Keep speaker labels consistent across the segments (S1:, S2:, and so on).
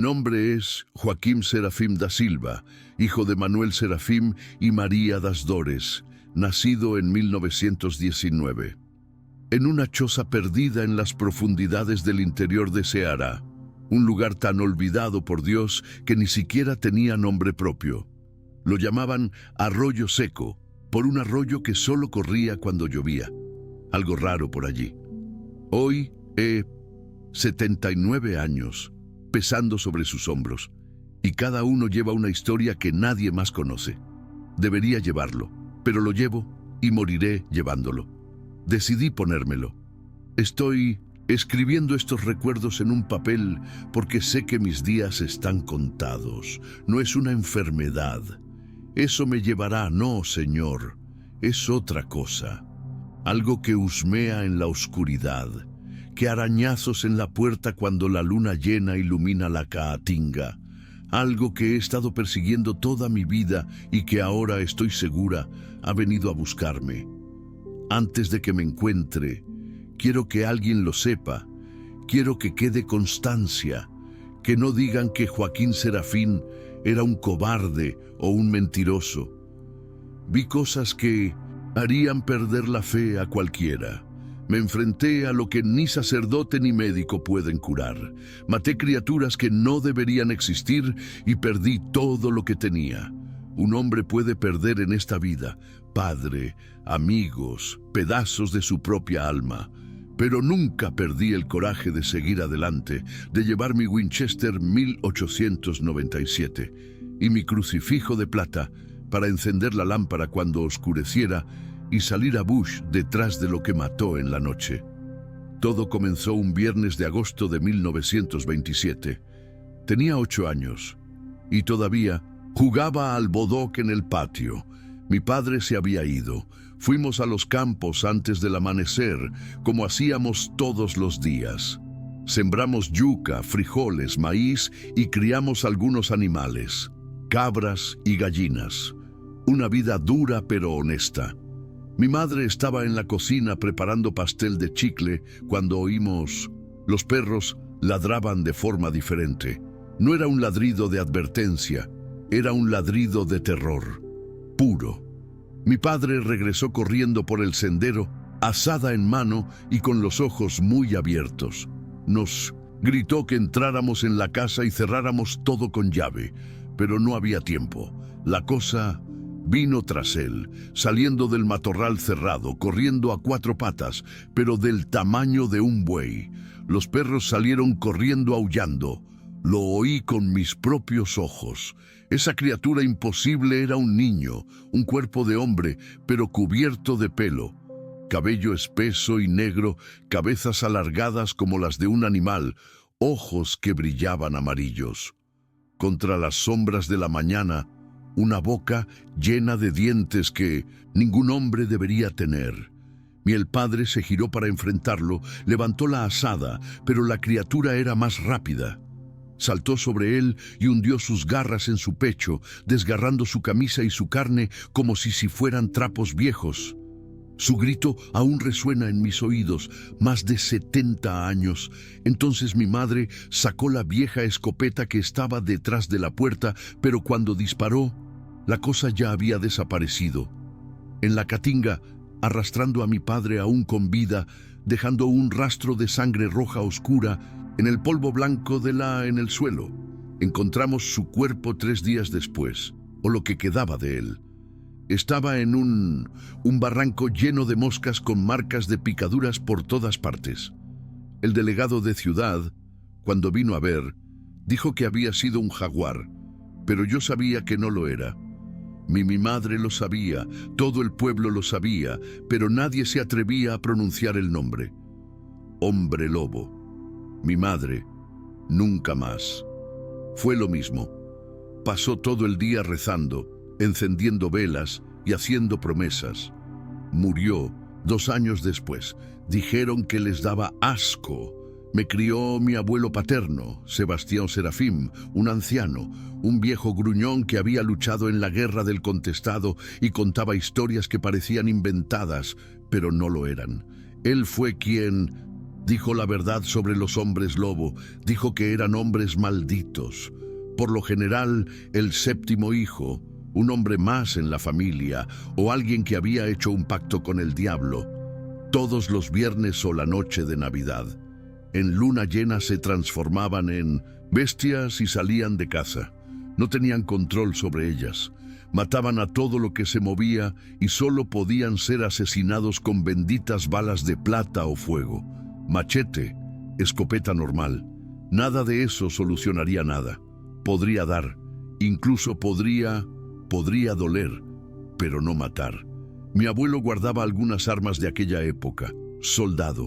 S1: Nombre es Joaquim Serafim da Silva, hijo de Manuel Serafim y María das Dores, nacido en 1919. En una choza perdida en las profundidades del interior de Ceará, un lugar tan olvidado por Dios que ni siquiera tenía nombre propio. Lo llamaban Arroyo Seco, por un arroyo que solo corría cuando llovía. Algo raro por allí. Hoy he 79 años, pesando sobre sus hombros, y cada uno lleva una historia que nadie más conoce. Debería llevarlo, pero lo llevo y moriré llevándolo. Decidí ponérmelo. Estoy escribiendo estos recuerdos en un papel porque sé que mis días están contados. No es una enfermedad. Eso me llevará, no, Señor. Es otra cosa. Algo que husmea en la oscuridad, que arañazos en la puerta cuando la luna llena ilumina la caatinga. Algo que he estado persiguiendo toda mi vida y que ahora estoy segura ha venido a buscarme. Antes de que me encuentre, quiero que alguien lo sepa. Quiero que quede constancia, que no digan que Joaquín Serafín era un cobarde o un mentiroso. Vi cosas que harían perder la fe a cualquiera. Me enfrenté a lo que ni sacerdote ni médico pueden curar. Maté criaturas que no deberían existir y perdí todo lo que tenía. Un hombre puede perder en esta vida padre, amigos, pedazos de su propia alma. Pero nunca perdí el coraje de seguir adelante, de llevar mi Winchester 1897 y mi crucifijo de plata para encender la lámpara cuando oscureciera y salir a Bush detrás de lo que mató en la noche. Todo comenzó un viernes de agosto de 1927. Tenía 8 años y todavía jugaba al bodoc en el patio. Mi padre se había ido. Fuimos a los campos antes del amanecer, como hacíamos todos los días. Sembramos yuca, frijoles, maíz y criamos algunos animales, cabras y gallinas. Una vida dura pero honesta. Mi madre estaba en la cocina preparando pastel de chicle cuando oímos. Los perros ladraban de forma diferente. No era un ladrido de advertencia, era un ladrido de terror, puro. Mi padre regresó corriendo por el sendero, azada en mano y con los ojos muy abiertos. Nos gritó que entráramos en la casa y cerráramos todo con llave, pero no había tiempo. La cosa vino tras él, saliendo del matorral cerrado, corriendo a 4 patas, pero del tamaño de un buey. Los perros salieron corriendo aullando. Lo oí con mis propios ojos. Esa criatura imposible era un niño, un cuerpo de hombre, pero cubierto de pelo. Cabello espeso y negro, cabezas alargadas como las de un animal, ojos que brillaban amarillos. Contra las sombras de la mañana, una boca llena de dientes que ningún hombre debería tener. El padre se giró para enfrentarlo, levantó la azada, pero la criatura era más rápida. Saltó sobre él y hundió sus garras en su pecho, desgarrando su camisa y su carne como si fueran trapos viejos. Su grito aún resuena en mis oídos, más de 70 años. Entonces mi madre sacó la vieja escopeta que estaba detrás de la puerta, pero cuando disparó, la cosa ya había desaparecido. En la caatinga, arrastrando a mi padre aún con vida, dejando un rastro de sangre roja oscura en el polvo blanco en el suelo, encontramos su cuerpo 3 días después, o lo que quedaba de él. Estaba en un barranco lleno de moscas con marcas de picaduras por todas partes. El delegado de ciudad, cuando vino a ver, dijo que había sido un jaguar, pero yo sabía que no lo era. Mi madre lo sabía, todo el pueblo lo sabía, pero nadie se atrevía a pronunciar el nombre. Hombre lobo. Mi madre, nunca más. Fue lo mismo. Pasó todo el día rezando, encendiendo velas y haciendo promesas. Murió 2 años después. Dijeron que les daba asco. Me crió mi abuelo paterno, Sebastián Serafim, un anciano, un viejo gruñón que había luchado en la guerra del Contestado y contaba historias que parecían inventadas, pero no lo eran. Él fue quien Dijo la verdad sobre los hombres lobo, dijo que eran hombres malditos. Por lo general, el séptimo hijo, un hombre más en la familia o alguien que había hecho un pacto con el diablo, todos los viernes o la noche de Navidad. En luna llena se transformaban en bestias y salían de caza. No tenían control sobre ellas. Mataban a todo lo que se movía y solo podían ser asesinados con benditas balas de plata o fuego. Machete, escopeta normal. Nada de eso solucionaría nada. Podría dar, incluso podría doler, pero no matar. Mi abuelo guardaba algunas armas de aquella época. Soldado,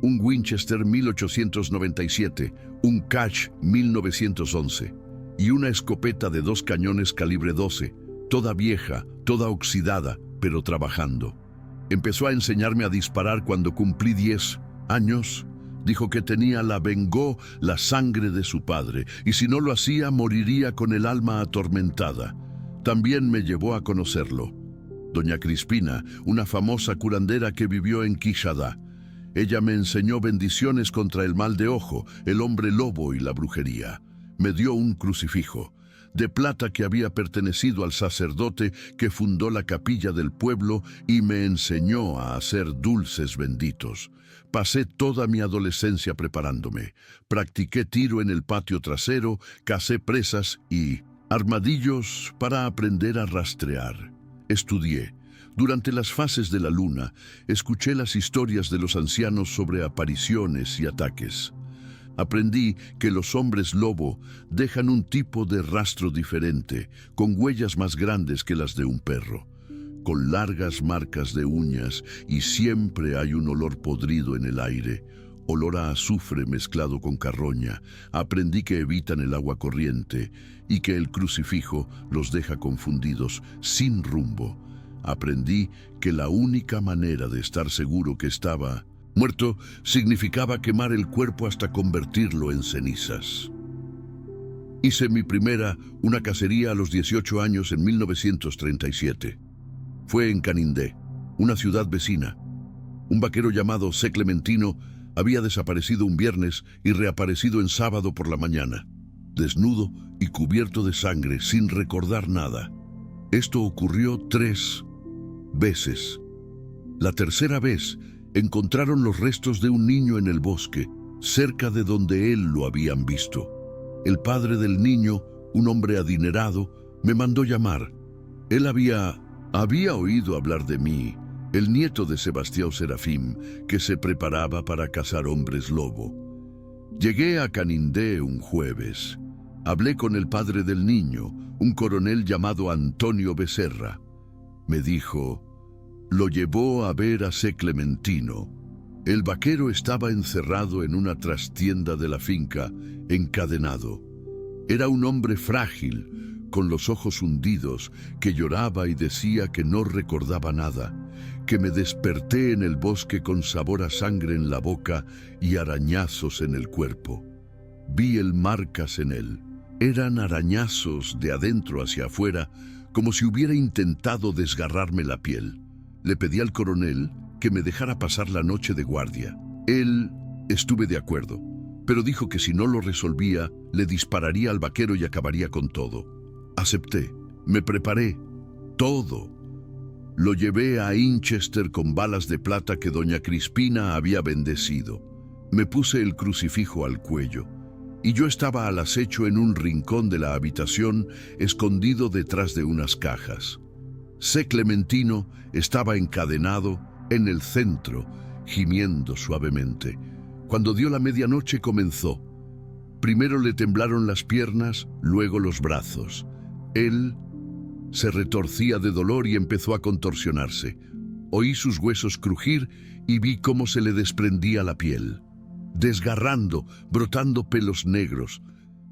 S1: un Winchester 1897, un Catch 1911 y una escopeta de 2 cañones calibre 12, toda vieja, toda oxidada, pero trabajando. Empezó a enseñarme a disparar cuando cumplí 10 años. Dijo que vengó la sangre de su padre, y si no lo hacía, moriría con el alma atormentada. También me llevó a conocerlo. Doña Crispina, una famosa curandera que vivió en Quixadá. Ella me enseñó bendiciones contra el mal de ojo, el hombre lobo y la brujería. Me dio un crucifijo de plata que había pertenecido al sacerdote que fundó la capilla del pueblo y me enseñó a hacer dulces benditos. Pasé toda mi adolescencia preparándome. Practiqué tiro en el patio trasero, cacé presas y armadillos para aprender a rastrear. Estudié. Durante las fases de la luna, escuché las historias de los ancianos sobre apariciones y ataques. Aprendí que los hombres lobo dejan un tipo de rastro diferente, con huellas más grandes que las de un perro, con largas marcas de uñas, y siempre hay un olor podrido en el aire, olor a azufre mezclado con carroña. Aprendí que evitan el agua corriente y que el crucifijo los deja confundidos, sin rumbo. Aprendí que la única manera de estar seguro que estaba muerto significaba quemar el cuerpo hasta convertirlo en cenizas. Hice mi primera, una cacería a los 18 años en 1937. Fue en Canindé, una ciudad vecina. Un vaquero llamado C. Clementino había desaparecido un viernes y reaparecido en sábado por la mañana, desnudo y cubierto de sangre, sin recordar nada. Esto ocurrió 3 veces. La tercera vez, encontraron los restos de un niño en el bosque, cerca de donde él lo habían visto. El padre del niño, un hombre adinerado, me mandó llamar. Él había oído hablar de mí, el nieto de Sebastião Serafim, que se preparaba para cazar hombres lobo. Llegué a Canindé un jueves. Hablé con el padre del niño, un coronel llamado Antonio Becerra. Me dijo: lo llevó a ver a C. Clementino. El vaquero estaba encerrado en una trastienda de la finca, encadenado. Era un hombre frágil, con los ojos hundidos, que lloraba y decía que no recordaba nada, que me desperté en el bosque con sabor a sangre en la boca y arañazos en el cuerpo. Vi marcas en él. Eran arañazos de adentro hacia afuera, como si hubiera intentado desgarrarme la piel. Le pedí al coronel que me dejara pasar la noche de guardia. Él estuve de acuerdo, pero dijo que si no lo resolvía, le dispararía al vaquero y acabaría con todo. Acepté, me preparé, todo. Lo llevé a Inchester con balas de plata que doña Crispina había bendecido. Me puse el crucifijo al cuello, y yo estaba al acecho en un rincón de la habitación, escondido detrás de unas cajas. C. Clementino estaba encadenado en el centro, gimiendo suavemente. Cuando dio la medianoche comenzó. Primero le temblaron las piernas, luego los brazos. Él se retorcía de dolor y empezó a contorsionarse. Oí sus huesos crujir y vi cómo se le desprendía la piel, desgarrando, brotando pelos negros.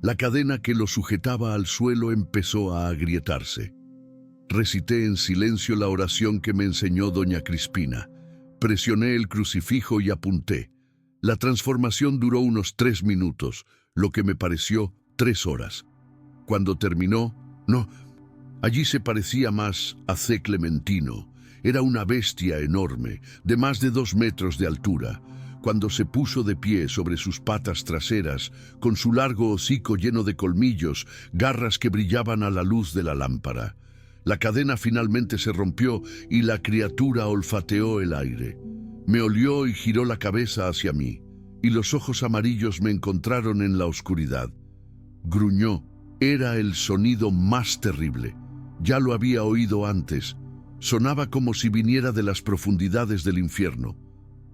S1: La cadena que lo sujetaba al suelo empezó a agrietarse. Recité en silencio la oración que me enseñó doña Crispina. Presioné el crucifijo y apunté. La transformación duró unos 3 minutos, lo que me pareció 3 horas. Cuando terminó, allí se parecía más a C. Clementino. Era una bestia enorme, de más de 2 metros de altura, cuando se puso de pie sobre sus patas traseras, con su largo hocico lleno de colmillos, garras que brillaban a la luz de la lámpara. La cadena finalmente se rompió y la criatura olfateó el aire. Me olió y giró la cabeza hacia mí, y los ojos amarillos me encontraron en la oscuridad. Gruñó. Era el sonido más terrible. Ya lo había oído antes. Sonaba como si viniera de las profundidades del infierno.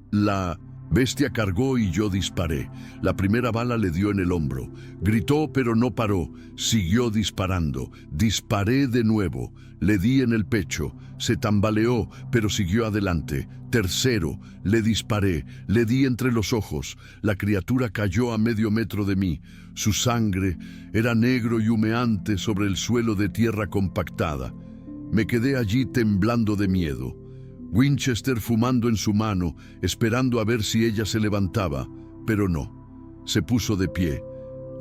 S1: La bestia cargó y yo disparé. La primera bala le dio en el hombro. Gritó, pero no paró. Siguió disparando. Disparé de nuevo. Le di en el pecho. Se tambaleó, pero siguió adelante. Tercero, le disparé. Le di entre los ojos. La criatura cayó a medio metro de mí. Su sangre era negro y humeante sobre el suelo de tierra compactada. Me quedé allí temblando de miedo. Winchester fumando en su mano, esperando a ver si ella se levantaba, pero no. Se puso de pie.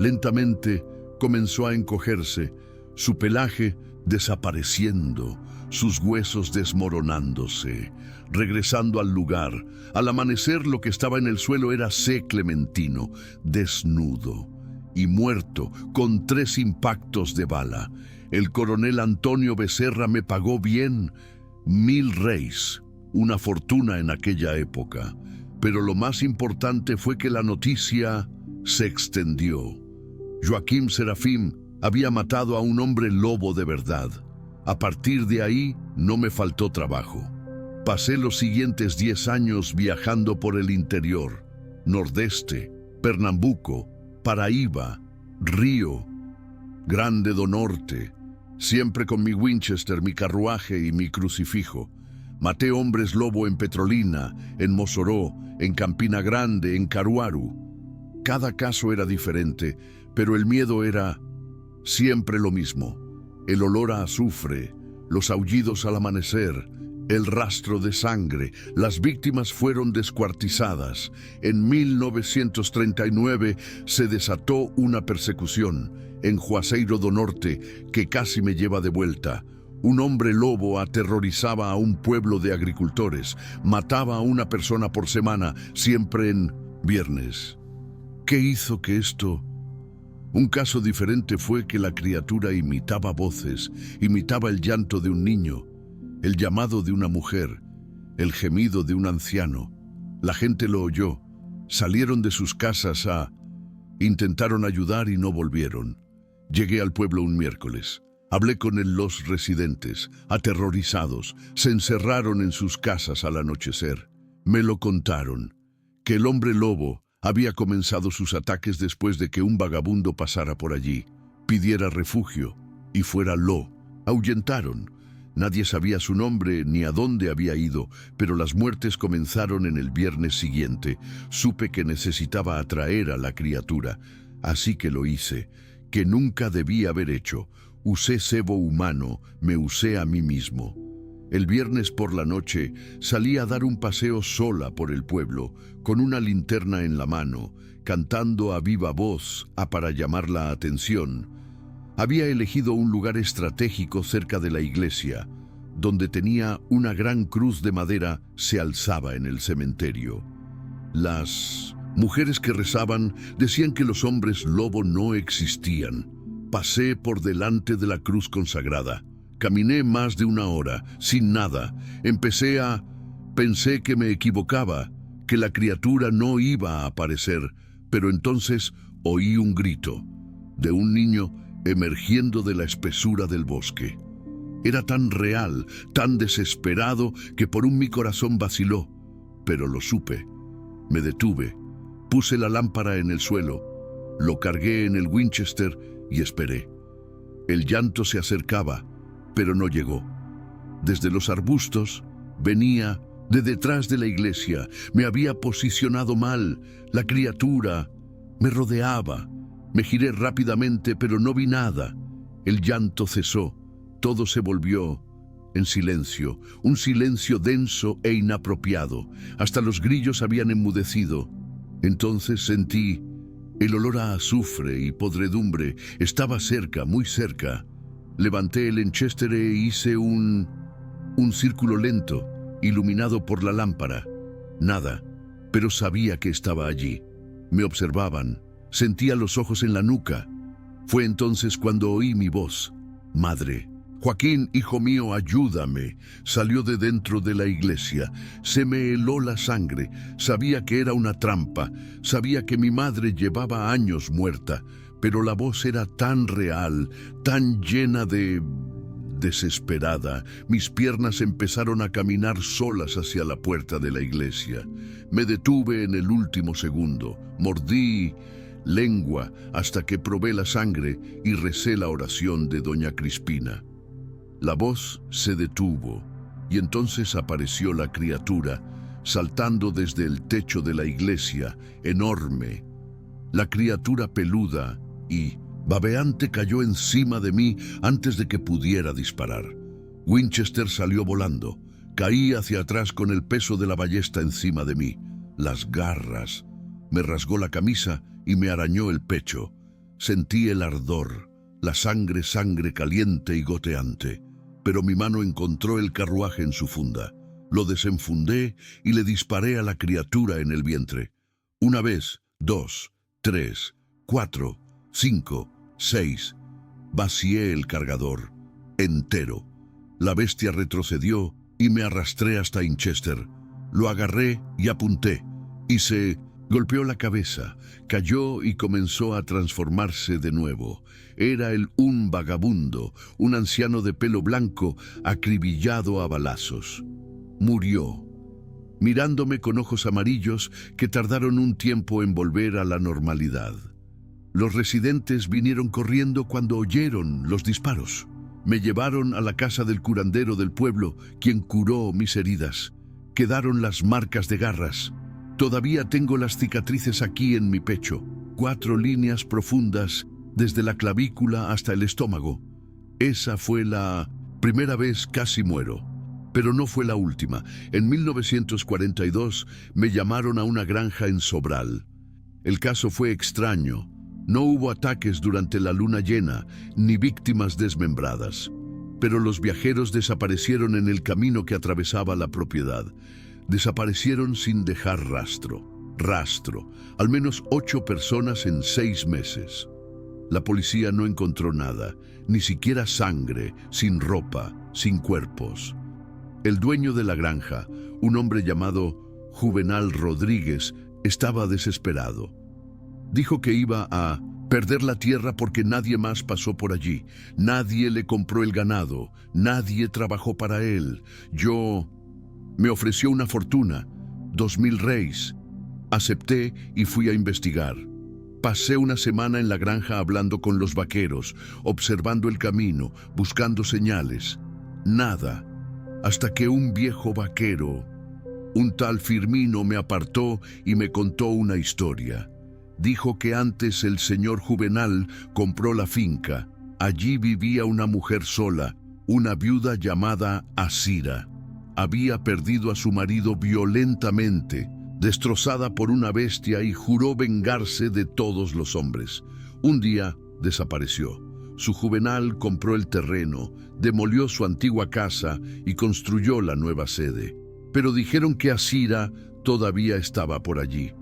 S1: Lentamente comenzó a encogerse, su pelaje desapareciendo, sus huesos desmoronándose, regresando al lugar. Al amanecer lo que estaba en el suelo era C. Clementino, desnudo y muerto, con 3 impactos de bala. El coronel Antonio Becerra me pagó bien, 1000 reis, una fortuna en aquella época. Pero lo más importante fue que la noticia se extendió. Joaquim Serafín había matado a un hombre lobo de verdad. A partir de ahí no me faltó trabajo. Pasé los siguientes 10 años viajando por el interior, Nordeste, Pernambuco, Paraíba, Río Grande do Norte, siempre con mi Winchester, mi carruaje y mi crucifijo. Maté hombres lobo en Petrolina, en Mossoró, en Campina Grande, en Caruaru. Cada caso era diferente, pero el miedo era siempre lo mismo. El olor a azufre, los aullidos al amanecer, el rastro de sangre. Las víctimas fueron descuartizadas. En 1939 se desató una persecución en Juazeiro do Norte que casi me lleva de vuelta. Un hombre lobo aterrorizaba a un pueblo de agricultores. Mataba a una persona por semana, siempre en viernes. ¿Qué hizo que esto? Un caso diferente fue que la criatura imitaba voces, imitaba el llanto de un niño, el llamado de una mujer, el gemido de un anciano. La gente lo oyó. Salieron de sus casas intentaron ayudar y no volvieron. Llegué al pueblo un miércoles. Hablé con los residentes, aterrorizados. Se encerraron en sus casas al anochecer. Me lo contaron, que el hombre lobo había comenzado sus ataques después de que un vagabundo pasara por allí, pidiera refugio y lo ahuyentaron. Nadie sabía su nombre ni a dónde había ido, pero las muertes comenzaron en el viernes siguiente. Supe que necesitaba atraer a la criatura, así que lo hice, que nunca debía haber hecho. Usé cebo humano, me usé a mí mismo. El viernes por la noche salí a dar un paseo sola por el pueblo, con una linterna en la mano, cantando a viva voz para llamar la atención. Había elegido un lugar estratégico cerca de la iglesia, donde tenía una gran cruz de madera se alzaba en el cementerio. Las mujeres que rezaban decían que los hombres lobo no existían. Pasé por delante de la cruz consagrada. Caminé más de 1 hora, sin nada. Pensé que me equivocaba, que la criatura no iba a aparecer, pero entonces oí un grito de un niño emergiendo de la espesura del bosque. Era tan real, tan desesperado, que por mi corazón vaciló, pero lo supe. Me detuve, puse la lámpara en el suelo, lo cargué en el Winchester y esperé. El llanto se acercaba, pero no llegó. Desde los arbustos venía de detrás de la iglesia. Me había posicionado mal. La criatura me rodeaba. Me giré rápidamente, pero no vi nada. El llanto cesó. Todo se volvió en silencio, un silencio denso e inapropiado. Hasta los grillos habían enmudecido. Entonces sentí el olor a azufre y podredumbre. Estaba cerca, muy cerca. Levanté el Winchester e hice un círculo lento, iluminado por la lámpara. Nada. pero sabía que estaba allí. Me observaban, sentía los ojos en la nuca. Fue entonces cuando oí mi voz. Madre. Joaquín, hijo mío, ayúdame. Salió de dentro de la iglesia. Se me heló la sangre. Sabía que era una trampa. Sabía que mi madre llevaba años muerta. Pero la voz era tan real, tan llena de... Desesperada, mis piernas empezaron a caminar solas hacia la puerta de la iglesia. Me detuve en el último segundo. Mordí lengua hasta que probé la sangre y recé la oración de doña Crispina. La voz se detuvo y entonces apareció la criatura, saltando desde el techo de la iglesia, enorme. La criatura peluda y babeante cayó encima de mí antes de que pudiera disparar. Winchester salió volando. Caí hacia atrás con el peso de la ballesta encima de mí. Las garras. Me rasgó la camisa y me arañó el pecho. Sentí el ardor, la sangre caliente y goteante. Pero mi mano encontró el carruaje en su funda. Lo desenfundé y le disparé a la criatura en el vientre. 1 vez, 2, 3, 4, 5, 6. Vacié el cargador, entero. La bestia retrocedió y me arrastré hasta Winchester. Lo agarré y apunté, y se golpeó la cabeza, cayó y comenzó a transformarse de nuevo. Era un vagabundo, un anciano de pelo blanco, acribillado a balazos. Murió, mirándome con ojos amarillos que tardaron un tiempo en volver a la normalidad. Los residentes vinieron corriendo cuando oyeron los disparos. Me llevaron a la casa del curandero del pueblo, quien curó mis heridas. Quedaron las marcas de garras. Todavía tengo las cicatrices aquí en mi pecho, 4 líneas profundas desde la clavícula hasta el estómago. Esa fue la primera vez casi muero, pero no fue la última. En 1942 me llamaron a una granja en Sobral. El caso fue extraño. No hubo ataques durante la luna llena, ni víctimas desmembradas. Pero los viajeros desaparecieron en el camino que atravesaba la propiedad. Desaparecieron sin dejar rastro. Al menos 8 personas en 6 meses. La policía no encontró nada, ni siquiera sangre, sin ropa, sin cuerpos. El dueño de la granja, un hombre llamado Juvenal Rodríguez, estaba desesperado. Dijo que iba a perder la tierra porque nadie más pasó por allí. Nadie le compró el ganado, nadie trabajó para él. Me ofreció una fortuna, 2,000 reis. Acepté y fui a investigar. Pasé una semana en la granja hablando con los vaqueros, observando el camino, buscando señales. Nada, hasta que un viejo vaquero, un tal Firmino, me apartó y me contó una historia. Dijo que antes el señor Juvenal compró la finca. Allí vivía una mujer sola, una viuda llamada Asira. Había perdido a su marido violentamente, destrozada por una bestia, y juró vengarse de todos los hombres. Un día desapareció. Su Juvenal compró el terreno, demolió su antigua casa y construyó la nueva sede. Pero dijeron que Asira todavía estaba por allí.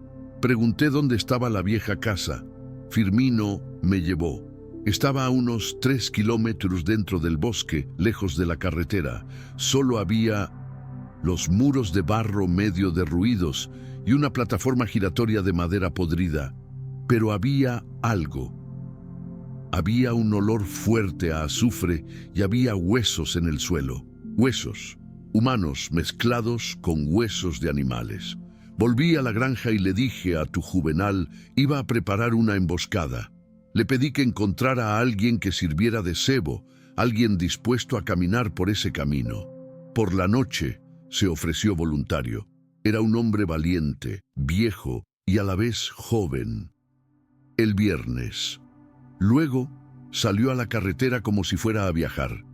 S1: Pregunté dónde estaba la vieja casa. Firmino me llevó. Estaba a unos 3 kilómetros dentro del bosque, lejos de la carretera. Solo había los muros de barro medio derruidos y una plataforma giratoria de madera podrida. Pero había algo. Había un olor fuerte a azufre y había huesos en el suelo. Huesos humanos mezclados con huesos de animales. Volví a la granja y le dije a tu Juvenal, iba a preparar una emboscada. Le pedí que encontrara a alguien que sirviera de cebo, alguien dispuesto a caminar por ese camino. Por la noche se ofreció voluntario. Era un hombre valiente, viejo y a la vez joven. El viernes. Luego salió a la carretera como si fuera a viajar.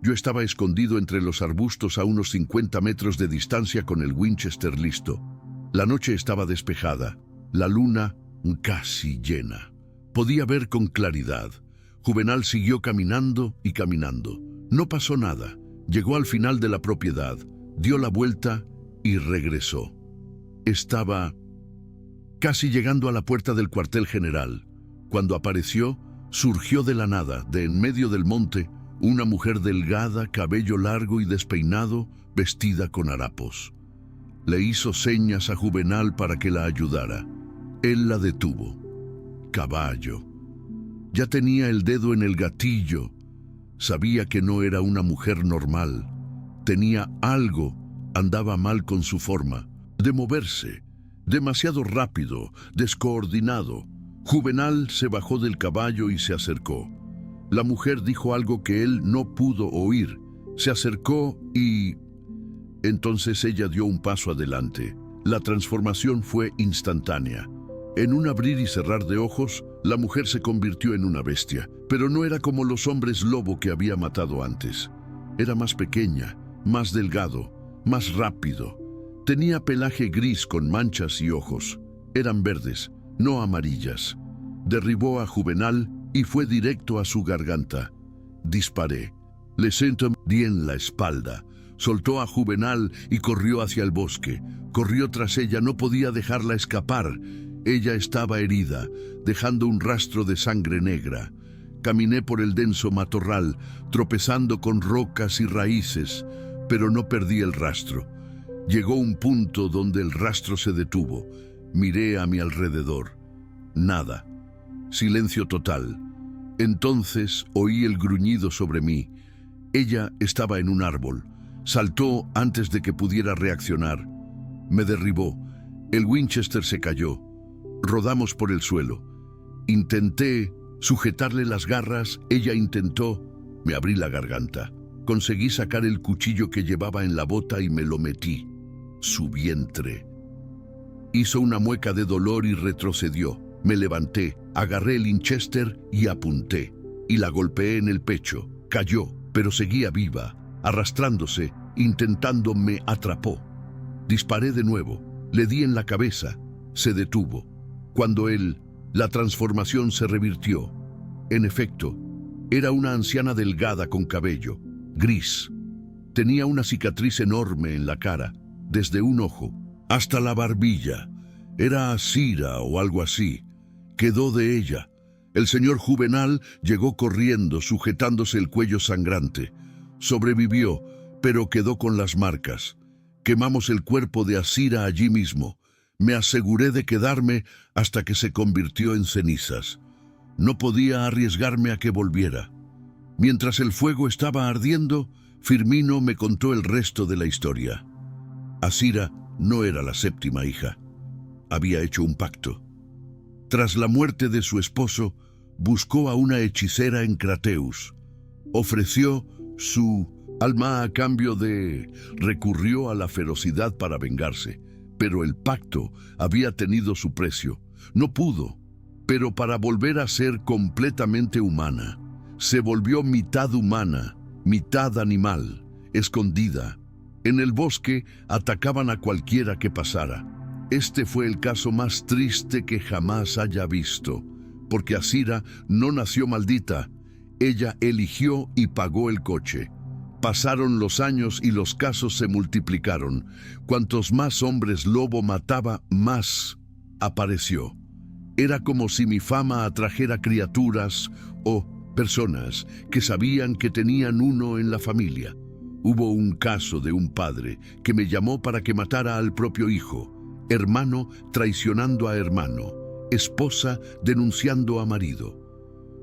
S1: Yo estaba escondido entre los arbustos a unos 50 metros de distancia con el Winchester listo. La noche estaba despejada, la luna casi llena. Podía ver con claridad. Juvenal siguió caminando y caminando. No pasó nada. Llegó al final de la propiedad, dio la vuelta y regresó. Estaba casi llegando a la puerta del cuartel general, cuando surgió de la nada, de en medio del monte, una mujer delgada, cabello largo y despeinado, vestida con harapos. Le hizo señas a Juvenal para que la ayudara. Él la detuvo. Caballo. Ya tenía el dedo en el gatillo. Sabía que no era una mujer normal. Tenía algo, andaba mal con su forma de moverse. Demasiado rápido, descoordinado. Juvenal se bajó del caballo y se acercó. La mujer dijo algo que él no pudo oír. Se acercó y... Entonces ella dio un paso adelante. La transformación fue instantánea. En un abrir y cerrar de ojos, la mujer se convirtió en una bestia, pero no era como los hombres lobo que había matado antes. Era más pequeña, más delgado, más rápido. Tenía pelaje gris con manchas y ojos. Eran verdes, no amarillas. Derribó a Juvenal y fue directo a su garganta. Disparé. Le di en la espalda. Soltó a Juvenal y corrió hacia el bosque. Corrió tras ella, no podía dejarla escapar. Ella estaba herida, dejando un rastro de sangre negra. Caminé por el denso matorral, tropezando con rocas y raíces, pero no perdí el rastro. Llegó un punto donde el rastro se detuvo. Miré a mi alrededor. Nada. Silencio total. Entonces oí el gruñido sobre mí. Ella estaba en un árbol. Saltó antes de que pudiera reaccionar. Me derribó. El Winchester se cayó. Rodamos por el suelo. Intenté sujetarle las garras. Ella intentó. Me abrí la garganta. Conseguí sacar el cuchillo que llevaba en la bota y me lo metí. Su vientre. Hizo una mueca de dolor y retrocedió. Me levanté, agarré el Winchester y apunté. Y la golpeé en el pecho. Cayó, pero seguía viva. Arrastrándose, intentando, me atrapó. Disparé de nuevo. Le di en la cabeza. Se detuvo. Cuando la transformación se revirtió. En efecto, era una anciana delgada con cabello, gris. Tenía una cicatriz enorme en la cara, desde un ojo hasta la barbilla. Era Asira o algo así. Quedó de ella. El señor Juvenal llegó corriendo, sujetándose el cuello sangrante. Sobrevivió, pero quedó con las marcas. Quemamos el cuerpo de Asira allí mismo. Me aseguré de quedarme hasta que se convirtió en cenizas. No podía arriesgarme a que volviera. Mientras el fuego estaba ardiendo, Firmino me contó el resto de la historia. Asira no era la séptima hija. Había hecho un pacto. Tras la muerte de su esposo, buscó a una hechicera en Crateus. Ofreció su alma a cambio recurrió a la ferocidad para vengarse. Pero el pacto había tenido su precio. No pudo, pero para volver a ser completamente humana. Se volvió mitad humana, mitad animal, escondida. En el bosque atacaban a cualquiera que pasara. Este fue el caso más triste que jamás haya visto, porque Asira no nació maldita. Ella eligió y pagó el coche. Pasaron los años y los casos se multiplicaron. Cuantos más hombres lobo mataba, más apareció. Era como si mi fama atrajera criaturas o personas que sabían que tenían uno en la familia. Hubo un caso de un padre que me llamó para que matara al propio hijo, hermano traicionando a hermano, esposa denunciando a marido.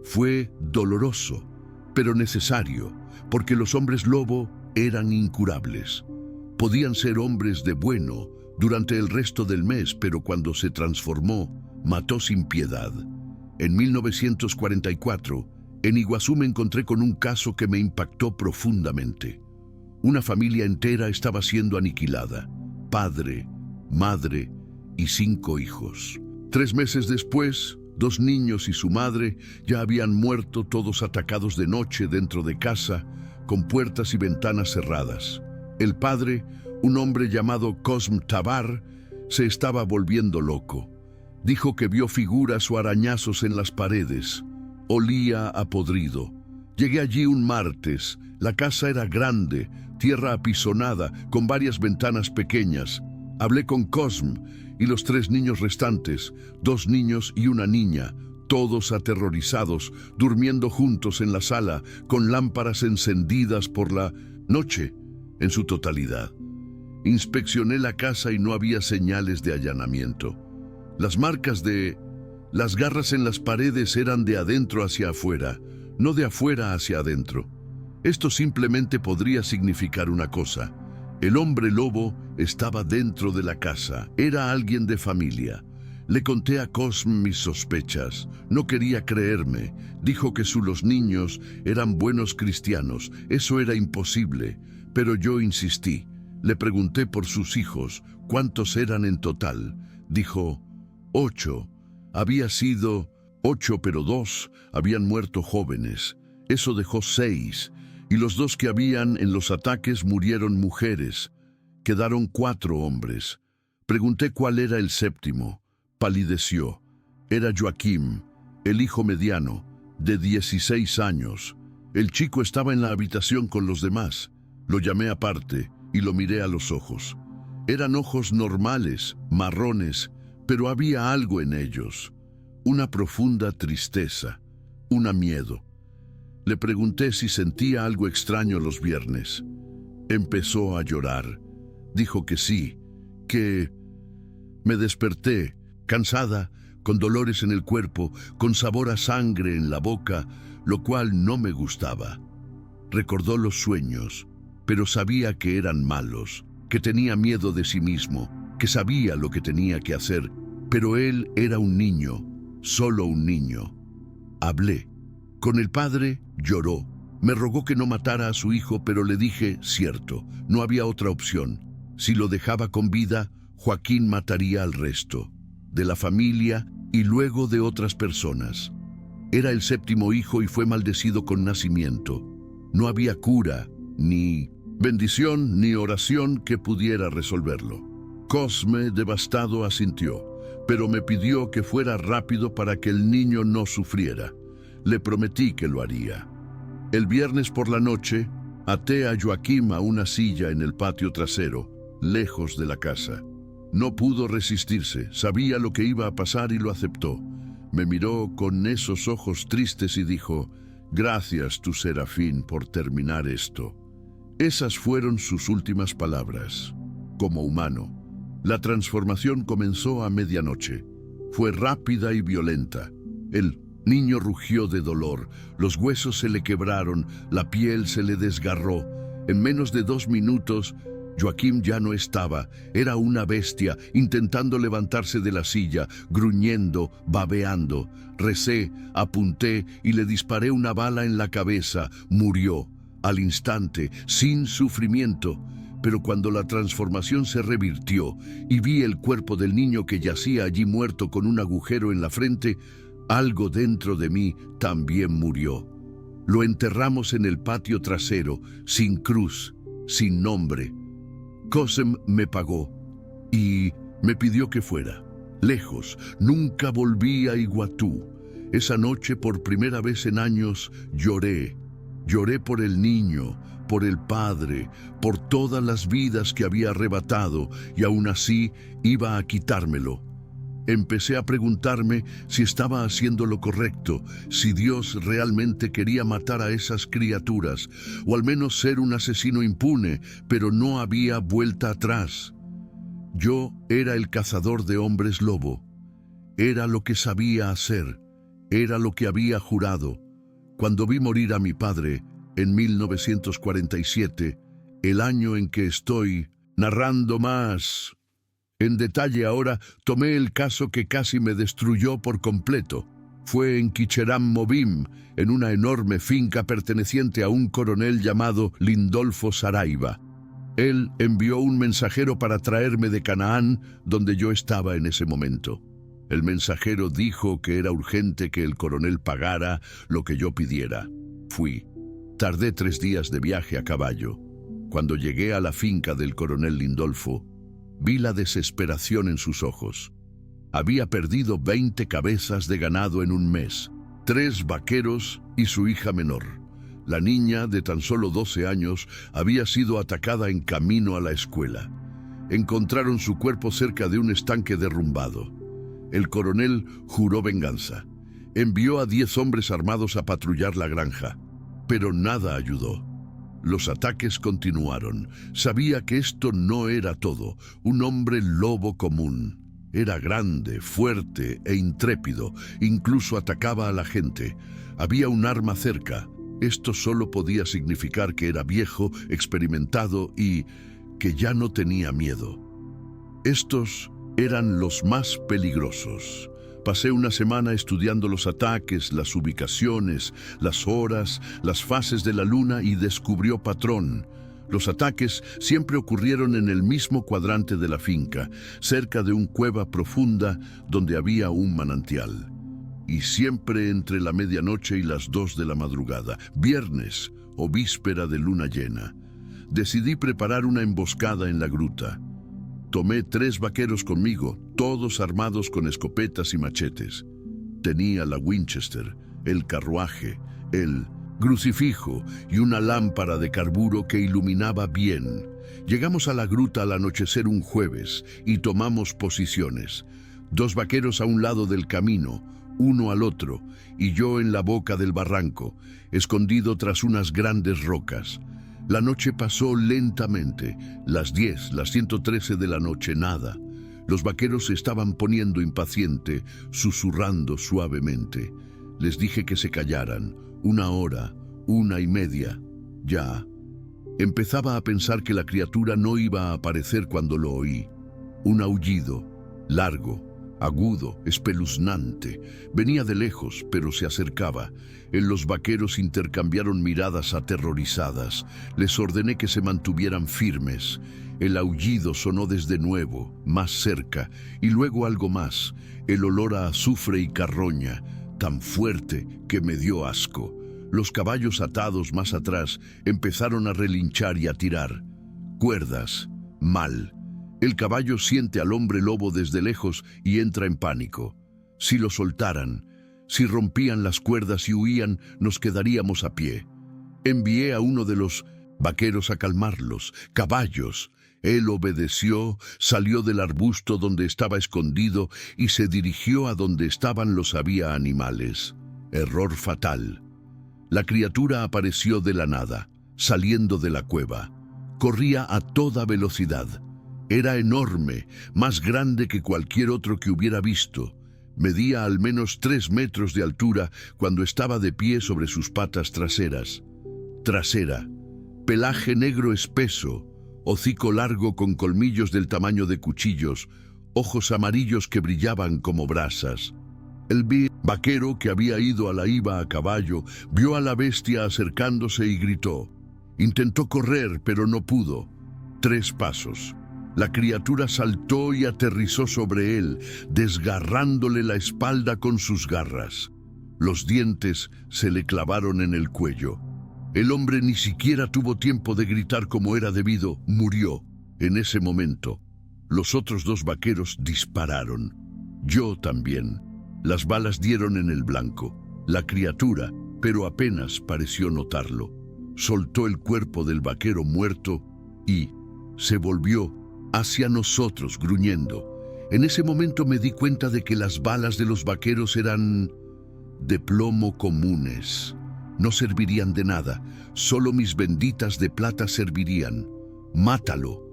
S1: Fue doloroso, pero necesario, porque los hombres lobo eran incurables. Podían ser hombres de bueno durante el resto del mes, pero cuando se transformó, mató sin piedad. En 1944, en Iguazú me encontré con un caso que me impactó profundamente. Una familia entera estaba siendo aniquilada. Padre, madre y 5 hijos. 3 meses después, 2 niños y su madre ya habían muerto, todos atacados de noche dentro de casa, con puertas y ventanas cerradas. El padre, un hombre llamado Cosm Tabar, se estaba volviendo loco. Dijo que vio figuras o arañazos en las paredes. Olía a podrido. Llegué allí un martes. La casa era grande, tierra apisonada, con varias ventanas pequeñas. Hablé con Cosm y los 3 niños restantes, 2 niños y una niña, todos aterrorizados, durmiendo juntos en la sala, con lámparas encendidas por la noche en su totalidad. Inspeccioné la casa y no había señales de allanamiento. Las garras en las paredes eran de adentro hacia afuera, no de afuera hacia adentro. Esto simplemente podría significar una cosa: el hombre lobo estaba dentro de la casa, era alguien de familia. Le conté a Cosm mis sospechas. No quería creerme. Dijo que los niños eran buenos cristianos. Eso era imposible. Pero yo insistí. Le pregunté por sus hijos. ¿Cuántos eran en total? Dijo, 8. Había sido 8, pero 2 habían muerto jóvenes. Eso dejó 6. Y los 2 que habían en los ataques murieron mujeres. Quedaron 4 hombres. Pregunté cuál era el 7. Palideció. Era Joaquim, el hijo mediano, de 16 años. El chico estaba en la habitación con los demás. Lo llamé aparte y lo miré a los ojos. Eran ojos normales, marrones, pero había algo en ellos. Una profunda tristeza, un miedo. Le pregunté si sentía algo extraño los viernes. Empezó a llorar. Dijo que sí, que... Me desperté, cansada, con dolores en el cuerpo, con sabor a sangre en la boca, lo cual no me gustaba. Recordó los sueños, pero sabía que eran malos, que tenía miedo de sí mismo, que sabía lo que tenía que hacer, pero él era un niño, solo un niño. Hablé. Con el padre lloró. Me rogó que no matara a su hijo, pero le dije, cierto, no había otra opción. Si lo dejaba con vida, Joaquín mataría al resto, de la familia y luego de otras personas. Era el 7 hijo y fue maldecido con nacimiento. No había cura, ni bendición, ni oración que pudiera resolverlo. Cosme, devastado, asintió, pero me pidió que fuera rápido para que el niño no sufriera. Le prometí que lo haría. El viernes por la noche, até a Joaquim a una silla en el patio trasero, lejos de la casa. No pudo resistirse, sabía lo que iba a pasar y lo aceptó. Me miró con esos ojos tristes y dijo, «Gracias, tu serafín, por terminar esto». Esas fueron sus últimas palabras. Como humano, la transformación comenzó a medianoche. Fue rápida y violenta. El niño rugió de dolor, los huesos se le quebraron, la piel se le desgarró. En menos de 2 minutos, Joaquim ya no estaba, era una bestia, intentando levantarse de la silla, gruñendo, babeando. Recé, apunté y le disparé una bala en la cabeza. Murió, al instante, sin sufrimiento. Pero cuando la transformación se revirtió y vi el cuerpo del niño que yacía allí muerto con un agujero en la frente, algo dentro de mí también murió. Lo enterramos en el patio trasero, sin cruz, sin nombre. Cosem me pagó y me pidió que fuera. Lejos, nunca volví a Iguatú. Esa noche, por primera vez en años, lloré. Lloré por el niño, por el padre, por todas las vidas que había arrebatado, y aún así iba a quitármelo. Empecé a preguntarme si estaba haciendo lo correcto, si Dios realmente quería matar a esas criaturas, o al menos ser un asesino impune, pero no había vuelta atrás. Yo era el cazador de hombres lobo. Era lo que sabía hacer, era lo que había jurado. Cuando vi morir a mi padre, en 1947, el año en que estoy narrando más en detalle ahora, tomé el caso que casi me destruyó por completo. Fue en Quicheram Movim, en una enorme finca perteneciente a un coronel llamado Lindolfo Saraiva. Él envió un mensajero para traerme de Canaán, donde yo estaba en ese momento. El mensajero dijo que era urgente que el coronel pagara lo que yo pidiera. Fui. Tardé 3 días de viaje a caballo. Cuando llegué a la finca del coronel Lindolfo, vi la desesperación en sus ojos. Había perdido 20 cabezas de ganado en un mes, 3 vaqueros y su hija menor. La niña, de tan solo 12 años, había sido atacada en camino a la escuela. Encontraron su cuerpo cerca de un estanque derrumbado. El coronel juró venganza. Envió a 10 hombres armados a patrullar la granja, pero nada ayudó. Los ataques continuaron. Sabía que esto no era todo. Un hombre lobo común. Era grande, fuerte e intrépido. Incluso atacaba a la gente. Había un arma cerca. Esto solo podía significar que era viejo, experimentado y que ya no tenía miedo. Estos eran los más peligrosos. Pasé una semana estudiando los ataques, las ubicaciones, las horas, las fases de la luna y descubrió patrón. Los ataques siempre ocurrieron en el mismo cuadrante de la finca, cerca de una cueva profunda donde había un manantial. Y siempre entre la medianoche y las 2 de la madrugada, viernes o víspera de luna llena. Decidí preparar una emboscada en la gruta. Tomé 3 vaqueros conmigo, todos armados con escopetas y machetes. Tenía la Winchester, el carruaje, el crucifijo y una lámpara de carburo que iluminaba bien. Llegamos a la gruta al anochecer un jueves y tomamos posiciones. 2 vaqueros a un lado del camino, uno al otro, y yo en la boca del barranco, escondido tras unas grandes rocas. La noche pasó lentamente. Las 10, las 113 de la noche, nada. Los vaqueros se estaban poniendo impaciente, susurrando suavemente. Les dije que se callaran. 1 hora, 1:30. Ya. Empezaba a pensar que la criatura no iba a aparecer cuando lo oí. Un aullido, largo, agudo, espeluznante. Venía de lejos, pero se acercaba. Los vaqueros intercambiaron miradas aterrorizadas. Les ordené que se mantuvieran firmes. El aullido sonó desde nuevo, más cerca, y luego algo más. El olor a azufre y carroña, tan fuerte que me dio asco. Los caballos atados más atrás empezaron a relinchar y a tirar. Cuerdas. Mal. El caballo siente al hombre lobo desde lejos y entra en pánico. Si lo soltaran, si rompían las cuerdas y huían, nos quedaríamos a pie. Envié a uno de los vaqueros a calmarlos. Caballos. Él obedeció, salió del arbusto donde estaba escondido y se dirigió a donde estaban los había animales. Error fatal. La criatura apareció de la nada, saliendo de la cueva. Corría a toda velocidad. Era enorme, más grande que cualquier otro que hubiera visto. Medía al menos 3 metros de altura cuando estaba de pie sobre sus patas traseras. Trasera, pelaje negro espeso, hocico largo con colmillos del tamaño de cuchillos, ojos amarillos que brillaban como brasas. El vaquero que había ido a la iba a caballo vio a la bestia acercándose y gritó. Intentó correr, pero no pudo. 3 pasos. La criatura saltó y aterrizó sobre él, desgarrándole la espalda con sus garras. Los dientes se le clavaron en el cuello. El hombre ni siquiera tuvo tiempo de gritar como era debido, murió. En ese momento, los otros 2 vaqueros dispararon. Yo también. Las balas dieron en el blanco. La criatura, pero apenas pareció notarlo, soltó el cuerpo del vaquero muerto y se volvió hacia nosotros gruñendo. En ese momento me di cuenta de que las balas de los vaqueros eran de plomo comunes. No servirían de nada, solo mis benditas de plata servirían. ¡Mátalo!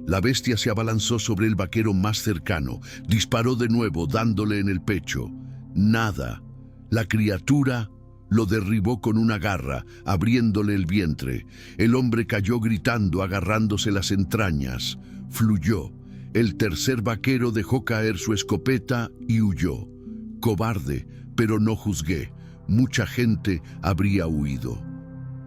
S1: La bestia se abalanzó sobre el vaquero más cercano, disparó de nuevo dándole en el pecho. Nada. La criatura lo derribó con una garra, abriéndole el vientre. El hombre cayó gritando, agarrándose las entrañas. Fluyó. El tercer vaquero dejó caer su escopeta y huyó. Cobarde, pero no juzgué. Mucha gente habría huido.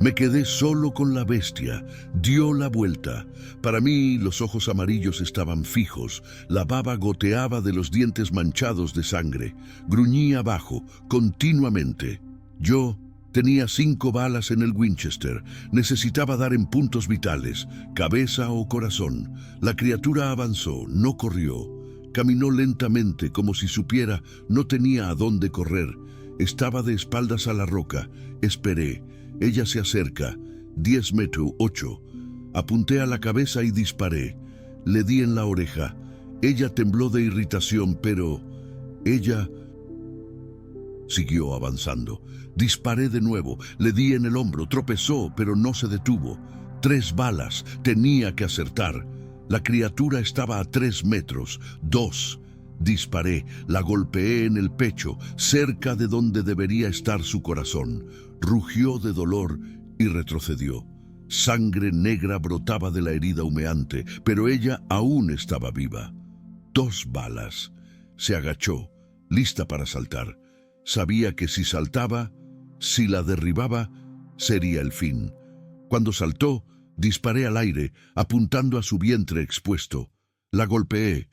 S1: Me quedé solo con la bestia. Dio la vuelta. Para mí, los ojos amarillos estaban fijos. La baba goteaba de los dientes manchados de sangre. Gruñía abajo, continuamente. Yo tenía 5 balas en el Winchester. Necesitaba dar en puntos vitales, cabeza o corazón. La criatura avanzó, no corrió. Caminó lentamente, como si supiera, no tenía a dónde correr. Estaba de espaldas a la roca. Esperé. Ella se acerca. 10 metros, 8. Apunté a la cabeza y disparé. Le di en la oreja. Ella tembló de irritación, pero ella siguió avanzando. Disparé de nuevo, le di en el hombro, tropezó, pero no se detuvo. 3 balas, tenía que acertar. La criatura estaba a 3 metros, 2. Disparé, la golpeé en el pecho, cerca de donde debería estar su corazón. Rugió de dolor y retrocedió. Sangre negra brotaba de la herida humeante, pero ella aún estaba viva. 2 balas. Se agachó, lista para saltar. Sabía que si saltaba, si la derribaba, sería el fin. Cuando saltó, disparé al aire, apuntando a su vientre expuesto. La golpeé.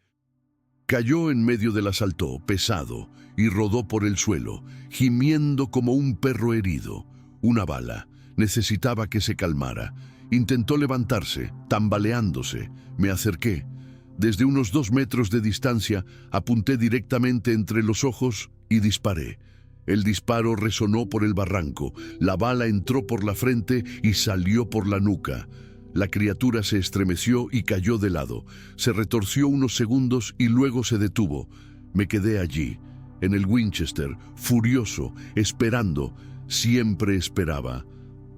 S1: Cayó en medio del asalto, pesado, y rodó por el suelo, gimiendo como un perro herido. Una bala. Necesitaba que se calmara. Intentó levantarse, tambaleándose. Me acerqué. Desde unos 2 metros de distancia, apunté directamente entre los ojos y disparé. El disparo resonó por el barranco. La bala entró por la frente y salió por la nuca. La criatura se estremeció y cayó de lado. Se retorció unos segundos y luego se detuvo. Me quedé allí, en el Winchester, furioso, esperando. Siempre esperaba.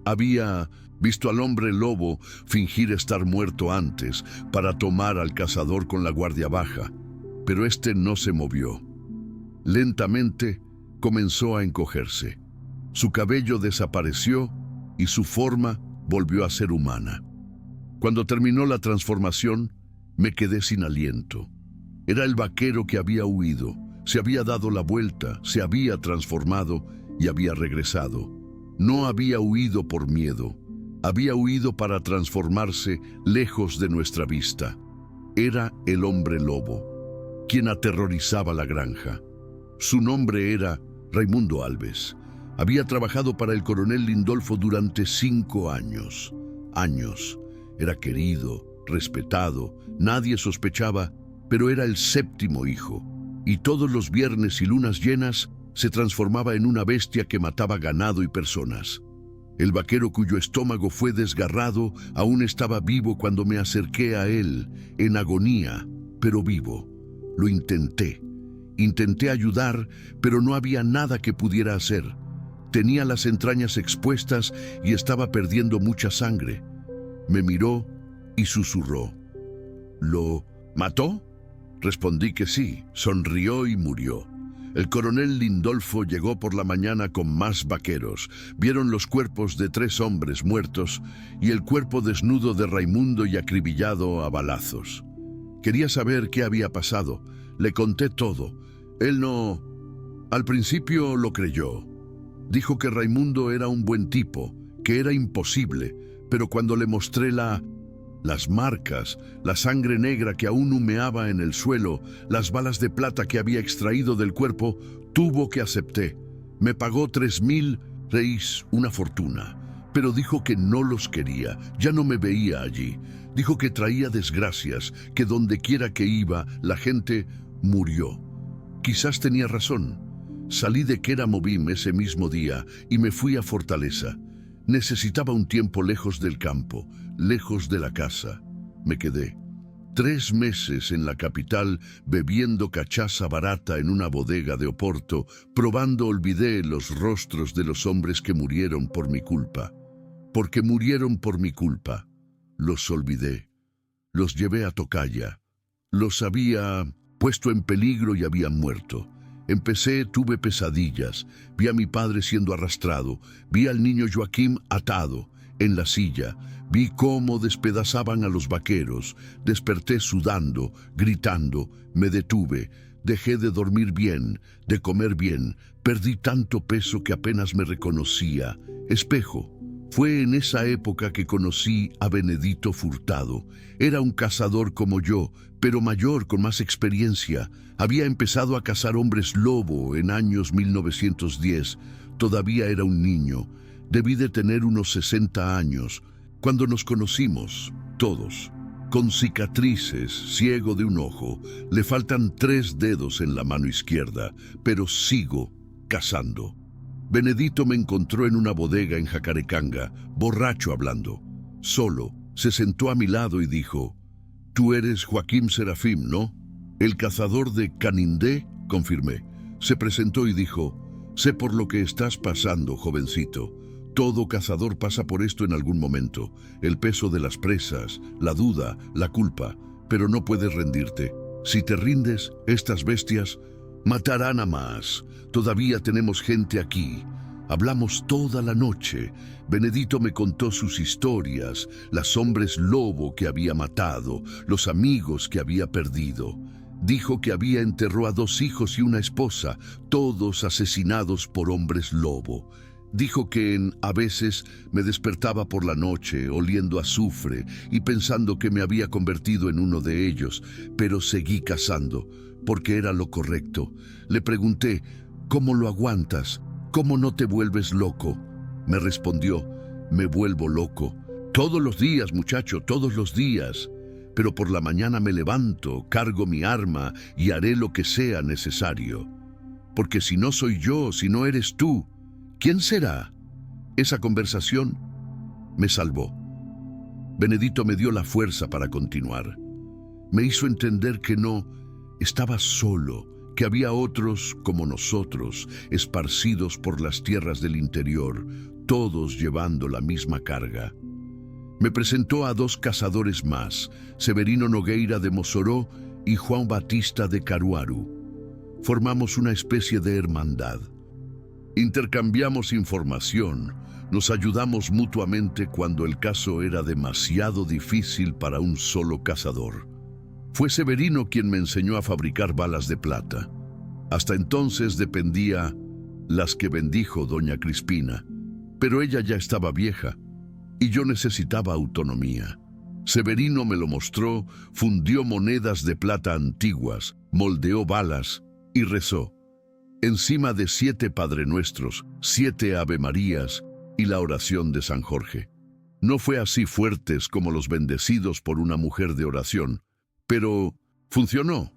S1: Había visto al hombre lobo fingir estar muerto antes para tomar al cazador con la guardia baja, pero este no se movió. Lentamente comenzó a encogerse. Su cabello desapareció y su forma volvió a ser humana. Cuando terminó la transformación, me quedé sin aliento. Era el vaquero que había huido, se había dado la vuelta, se había transformado y había regresado. No había huido por miedo, había huido para transformarse lejos de nuestra vista. Era el hombre lobo, quien aterrorizaba la granja. Su nombre era Raimundo Alves. Había trabajado para el coronel Lindolfo durante 5 años. Era querido, respetado, nadie sospechaba, pero era el 7º hijo. Y todos los viernes y lunas llenas se transformaba en una bestia que mataba ganado y personas. El vaquero cuyo estómago fue desgarrado aún estaba vivo cuando me acerqué a él, en agonía, pero vivo. Lo intenté. Intenté ayudar, pero no había nada que pudiera hacer. Tenía las entrañas expuestas y estaba perdiendo mucha sangre. Me miró y susurró. ¿Lo mató? Respondí que sí. Sonrió y murió. El coronel Lindolfo llegó por la mañana con más vaqueros. Vieron los cuerpos de 3 hombres muertos y el cuerpo desnudo de Raimundo y acribillado a balazos. Quería saber qué había pasado. Le conté todo. Él no... Al principio lo creyó. Dijo que Raimundo era un buen tipo, que era imposible, pero cuando le mostré las marcas, la sangre negra que aún humeaba en el suelo, las balas de plata que había extraído del cuerpo, tuvo que acepté. Me pagó 3.000 reis, una fortuna, pero dijo que no los quería, ya no me veía allí. Dijo que traía desgracias, que donde quiera que iba, la gente murió. Quizás tenía razón. Salí de Keramovim ese mismo día y me fui a Fortaleza. Necesitaba un tiempo lejos del campo, lejos de la casa. Me quedé 3 meses en la capital bebiendo cachaza barata en una bodega de Oporto, probando olvidé los rostros de los hombres que murieron por mi culpa. Porque murieron por mi culpa. Los olvidé. Los llevé a Tocaya. Los había puesto en peligro y habían muerto. Tuve pesadillas, vi a mi padre siendo arrastrado, vi al niño Joaquín atado en la silla, vi cómo despedazaban a los vaqueros, desperté sudando, gritando, me detuve, dejé de dormir bien, de comer bien, perdí tanto peso que apenas me reconocía. Espejo. Fue en esa época que conocí a Benedito Furtado. Era un cazador como yo, pero mayor, con más experiencia. Había empezado a cazar hombres lobo en años 1910. Todavía era un niño. Debí de tener unos 60 años. Cuando nos conocimos, todos, con cicatrices, ciego de un ojo, le faltan 3 dedos en la mano izquierda, pero sigo cazando. Benedito me encontró en una bodega en Jacarecanga, borracho hablando. Solo, se sentó a mi lado y dijo: Tú eres Joaquín Serafín, ¿no? El cazador de Canindé, confirmé. Se presentó y dijo: sé por lo que estás pasando, jovencito. Todo cazador pasa por esto en algún momento. El peso de las presas, la duda, la culpa. Pero no puedes rendirte. Si te rindes, estas bestias matarán a más. Todavía tenemos gente aquí. Hablamos toda la noche. Benedito me contó sus historias, los hombres lobo que había matado, los amigos que había perdido. Dijo que había enterrado a 2 hijos y una esposa, todos asesinados por hombres lobo. Dijo que a veces me despertaba por la noche oliendo a azufre y pensando que me había convertido en uno de ellos, pero seguí cazando, porque era lo correcto. Le pregunté: ¿cómo lo aguantas? ¿Cómo no te vuelves loco? Me respondió: me vuelvo loco. Todos los días, muchacho, todos los días. Pero por la mañana me levanto, cargo mi arma y haré lo que sea necesario. Porque si no soy yo, si no eres tú, ¿quién será? Esa conversación me salvó. Benedito me dio la fuerza para continuar. Me hizo entender que no estaba solo, que había otros como nosotros, esparcidos por las tierras del interior, todos llevando la misma carga. Me presentó a 2 cazadores más, Severino Nogueira de Mossoró y Juan Batista de Caruaru. Formamos una especie de hermandad. Intercambiamos información, nos ayudamos mutuamente cuando el caso era demasiado difícil para un solo cazador. Fue Severino quien me enseñó a fabricar balas de plata. Hasta entonces dependía las que bendijo doña Crispina, pero ella ya estaba vieja y yo necesitaba autonomía. Severino me lo mostró, fundió monedas de plata antiguas, moldeó balas y rezó. Encima de 7 Padre Nuestros, 7 Ave Marías y la oración de San Jorge. No fue así fuertes como los bendecidos por una mujer de oración, pero funcionó.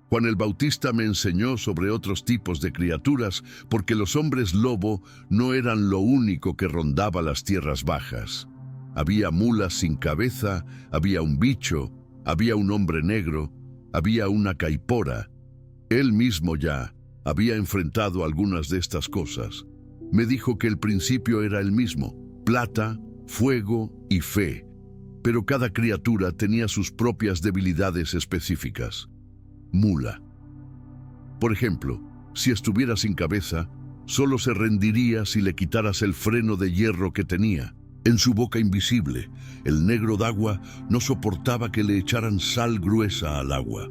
S1: Juan el Bautista me enseñó sobre otros tipos de criaturas porque los hombres lobo no eran lo único que rondaba las tierras bajas. Había mulas sin cabeza, había un bicho, había un hombre negro, había una caipora. Él mismo ya había enfrentado algunas de estas cosas. Me dijo que el principio era el mismo: plata, fuego y fe. Pero cada criatura tenía sus propias debilidades específicas. Mula. Por ejemplo, si estuviera sin cabeza, solo se rendiría si le quitaras el freno de hierro que tenía. En su boca invisible, el negro d'agua no soportaba que le echaran sal gruesa al agua.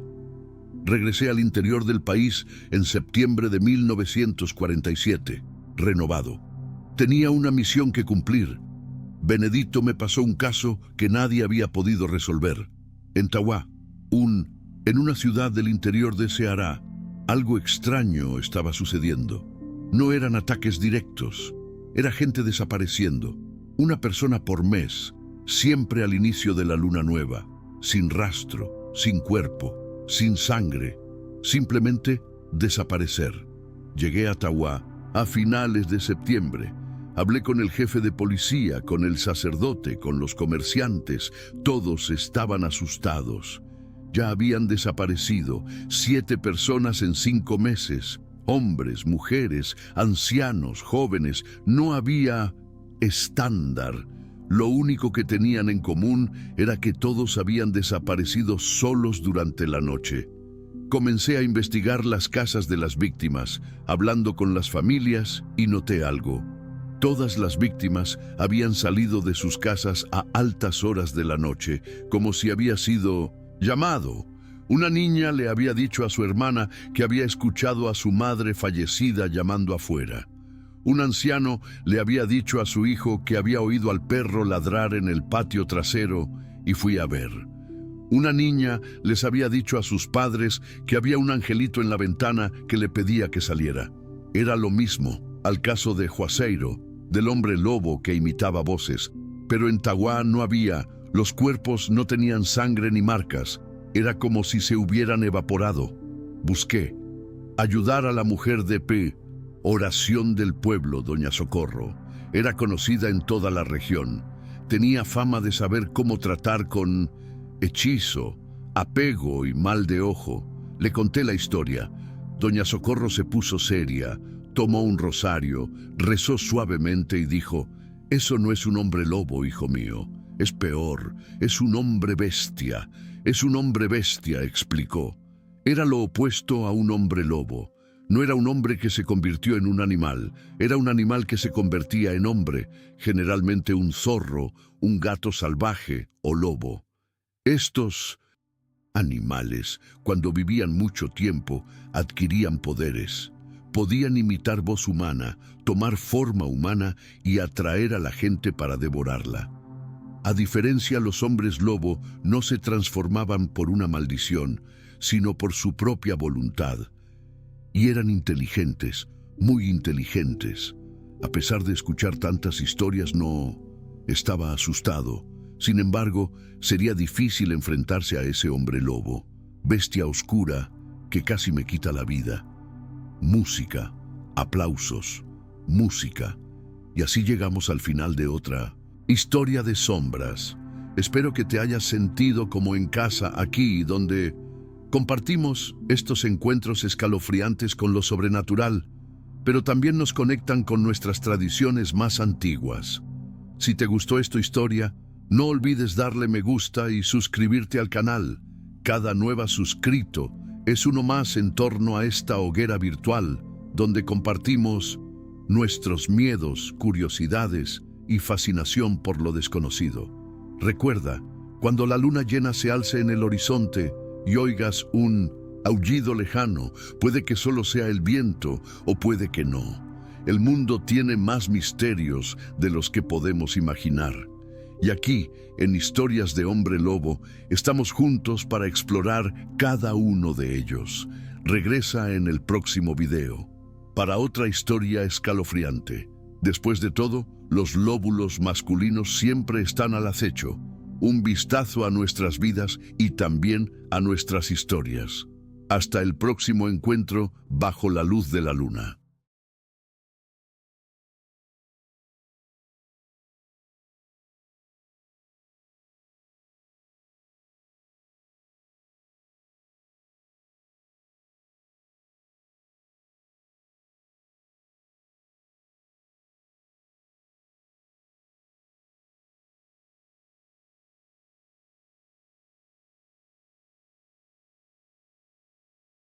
S1: Regresé al interior del país en septiembre de 1947, renovado. Tenía una misión que cumplir. Benedito me pasó un caso que nadie había podido resolver. En Tahuá, en una ciudad del interior de Ceará, algo extraño estaba sucediendo. No eran ataques directos, era gente desapareciendo. Una persona por mes, siempre al inicio de la luna nueva, sin rastro, sin cuerpo, sin sangre, simplemente desaparecer. Llegué a Tahuá a finales de septiembre. Hablé con el jefe de policía, con el sacerdote, con los comerciantes. Todos estaban asustados. Ya habían desaparecido 7 personas en 5 meses. Hombres, mujeres, ancianos, jóvenes. No había estándar. Lo único que tenían en común era que todos habían desaparecido solos durante la noche. Comencé a investigar las casas de las víctimas, hablando con las familias, y noté algo. Todas las víctimas habían salido de sus casas a altas horas de la noche, como si había sido llamado. Una niña le había dicho a su hermana que había escuchado a su madre fallecida llamando afuera. Un anciano le había dicho a su hijo que había oído al perro ladrar en el patio trasero y fui a ver. Una niña les había dicho a sus padres que había un angelito en la ventana que le pedía que saliera. Era lo mismo al caso de Juazeiro, del hombre lobo que imitaba voces. Pero en Tahuá no había, los cuerpos no tenían sangre ni marcas. Era como si se hubieran evaporado. Busqué ayudar a la mujer de P. Oración del pueblo, doña Socorro. Era conocida en toda la región. Tenía fama de saber cómo tratar con hechizo, apego y mal de ojo. Le conté la historia. Doña Socorro se puso seria, tomó un rosario, rezó suavemente y dijo: «Eso no es un hombre lobo, hijo mío. Es peor, es un hombre bestia. Es un hombre bestia», explicó. Era lo opuesto a un hombre lobo. No era un hombre que se convirtió en un animal, era un animal que se convertía en hombre, generalmente un zorro, un gato salvaje o lobo. Estos animales, cuando vivían mucho tiempo, adquirían poderes. Podían imitar voz humana, tomar forma humana y atraer a la gente para devorarla. A diferencia, los hombres lobo no se transformaban por una maldición, sino por su propia voluntad. Y eran inteligentes, muy inteligentes. A pesar de escuchar tantas historias, no estaba asustado. Sin embargo, sería difícil enfrentarse a ese hombre lobo, bestia oscura que casi me quita la vida. Música, aplausos, música. Y así llegamos al final de otra historia de sombras. Espero que te hayas sentido como en casa aquí, donde compartimos estos encuentros escalofriantes con lo sobrenatural, pero también nos conectan con nuestras tradiciones más antiguas. Si te gustó esta historia, no olvides darle me gusta y suscribirte al canal. Cada nuevo suscrito es uno más en torno a esta hoguera virtual, donde compartimos nuestros miedos, curiosidades y fascinación por lo desconocido. Recuerda, cuando la luna llena se alce en el horizonte y oigas un aullido lejano, puede que solo sea el viento o puede que no. El mundo tiene más misterios de los que podemos imaginar. Y aquí, en Historias de Hombre Lobo, estamos juntos para explorar cada uno de ellos. Regresa en el próximo video para otra historia escalofriante. Después de todo, los lóbulos masculinos siempre están al acecho. Un vistazo a nuestras vidas y también a nuestras historias. Hasta el próximo encuentro bajo la luz de la luna.